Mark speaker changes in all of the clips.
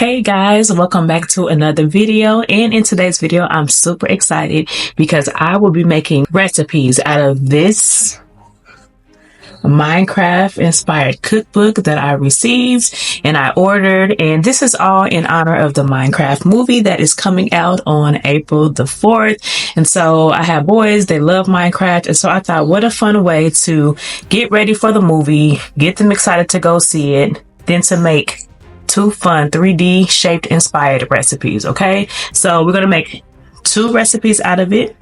Speaker 1: Hey guys, welcome back to another video. And in today's video, I'm super excited because I will be making recipes out of this Minecraft inspired cookbook that I received and I ordered. And this is all in honor of the Minecraft movie that is coming out on April the 4th. And so I have boys, they love Minecraft. And so I thought, what a fun way to get ready for the movie, get them excited to go see it, then to make two fun 3D shaped inspired recipes. Okay, so we're gonna make two recipes out of it,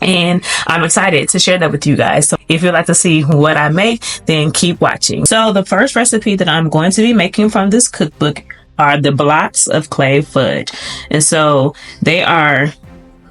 Speaker 1: and I'm excited to share that with you guys. So if you'd like to see what I make, then keep watching. So the first recipe that I'm going to be making from this cookbook are the blocks of clay fudge. And so they are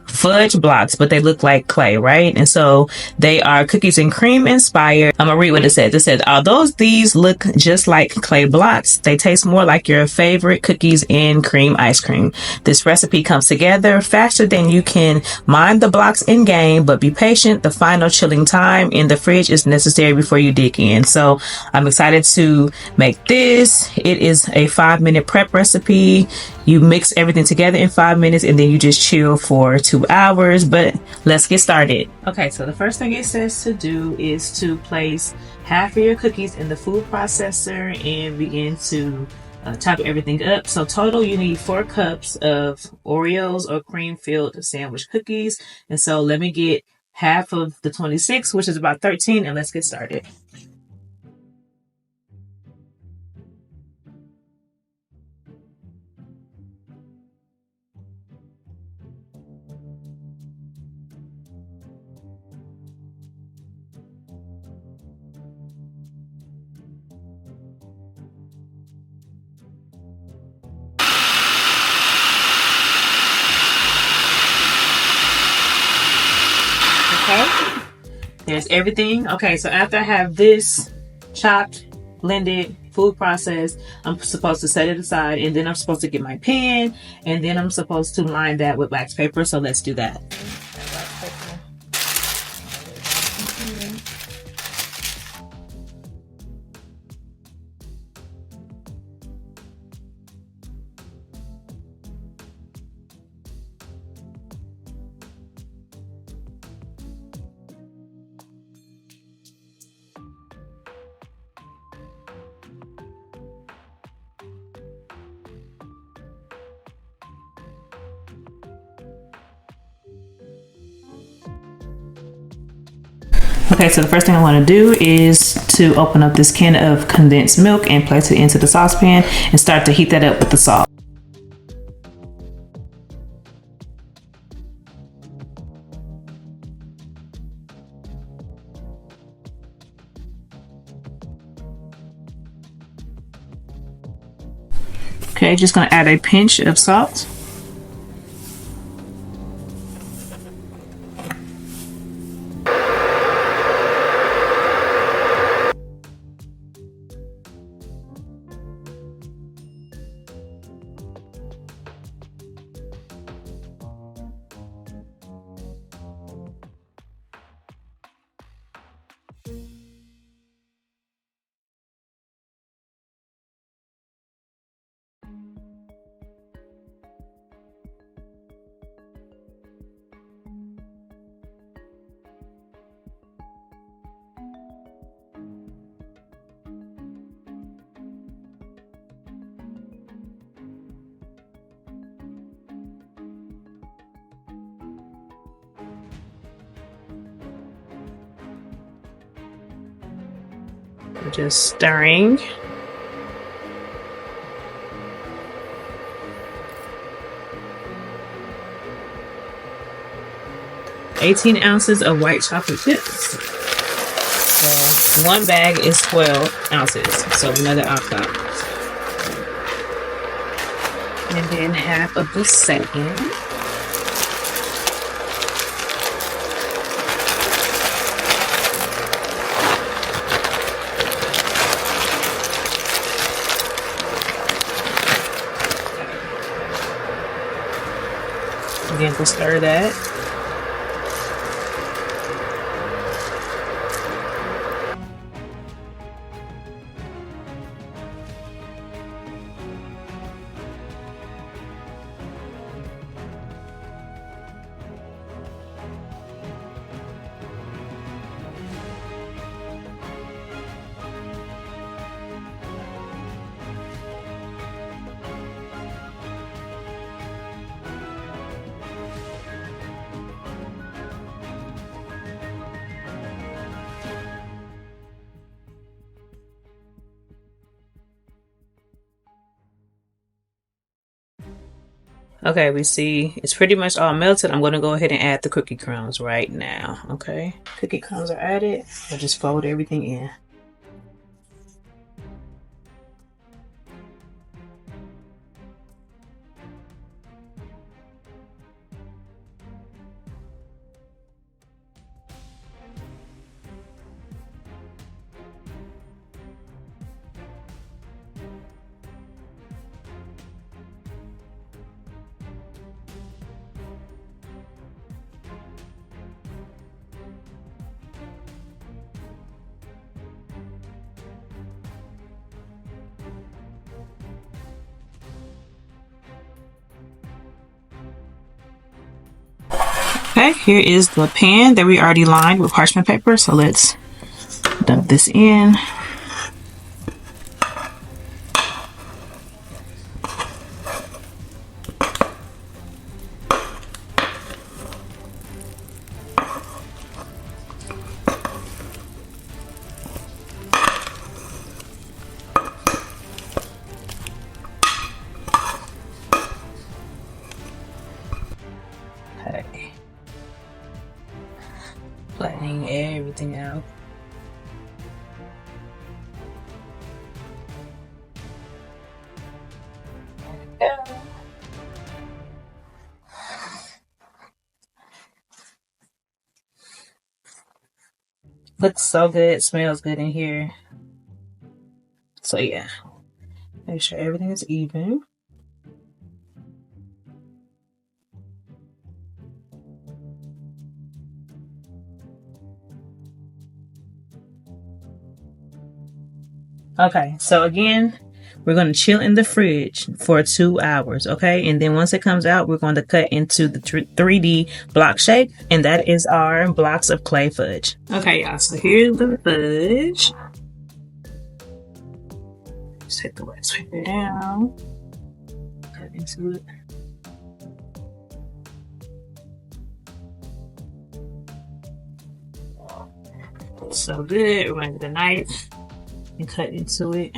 Speaker 1: fudge blocks, but they look like clay, right? And so they are cookies and cream inspired. I'm gonna read what it says. It says, although these look just like clay blocks, they taste more like your favorite cookies and cream ice cream. This recipe comes together faster than you can mine the blocks in game, but be patient. The final chilling time in the fridge is necessary before you dig in. So I'm excited to make this. It is a 5-minute prep recipe. You mix everything together in 5 minutes and then you just chill for 2 hours, but let's get started. Okay, so the first thing it says to do is to place half of your cookies in the food processor and begin to top everything up. So total you need 4 cups of Oreos or cream filled sandwich cookies. And so let me get half of the 26, which is about 13, and let's get started. Okay, there's everything. Okay, so after I have this chopped, blended, food processed, I'm supposed to set it aside, and then I'm supposed to get my pen, and then I'm supposed to line that with wax paper. So let's do that. Okay, so the first thing I want to do is to open up this can of condensed milk and place it into the saucepan and start to heat that up with the salt. Okay, just going to add a pinch of salt. Just stirring. $18 ounces of white chocolate chips. So one bag is 12 ounces. So another half cup. And then half of the second. Again, to stir that. Okay, we see it's pretty much all melted. I'm going to go ahead and add the cookie crumbs right now. Okay, cookie crumbs are added. I'll just fold everything in. Okay, here is the pan that we already lined with parchment paper. So let's dump this in. Okay. Flattening everything out. Looks so good, smells good in here. So yeah, make sure everything is even. Okay, so again, we're going to chill in the fridge for 2 hours, okay? And then once it comes out, we're going to cut into the 3D block shape, and that is our blocks of clay fudge. Okay, y'all, so here's the fudge. Just take the wax paper down, cut into it. So good, we're going to the knife and cut into it.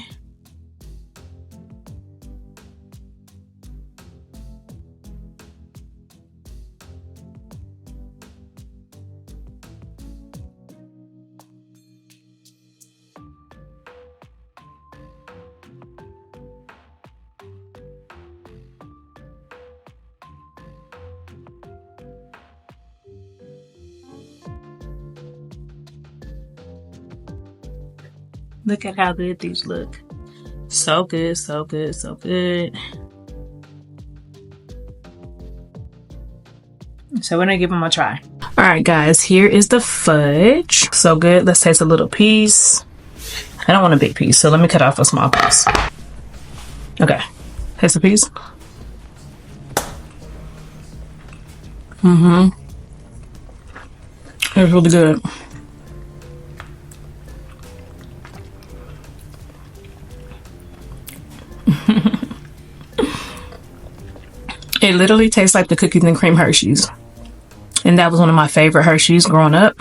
Speaker 1: Look at how good these look. So good, so good, so good. So we're gonna give them a try. All right, guys, here is the fudge. So good. Let's taste a little piece. I don't want a big piece, so let me cut off a small piece. Okay, taste a piece. It's really good. It literally tastes like the cookies and cream Hershey's. And that was one of my favorite Hershey's growing up.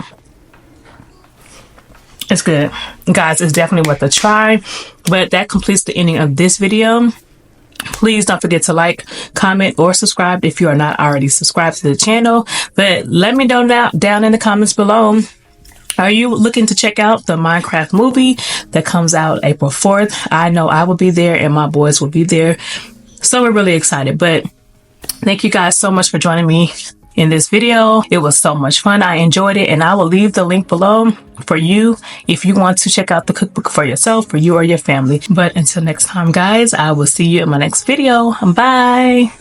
Speaker 1: It's good. Guys, it's definitely worth a try. But that completes the ending of this video. Please don't forget to like, comment, or subscribe if you are not already subscribed to the channel. But let me know down in the comments below. Are you looking to check out the Minecraft movie that comes out April 4th? I know I will be there and my boys will be there. So we're really excited. But thank you guys so much for joining me in this video. It was so much fun. I enjoyed it, and I will leave the link below for you if you want to check out the cookbook for yourself, for you or your family. But until next time, guys, I will see you in my next video. Bye.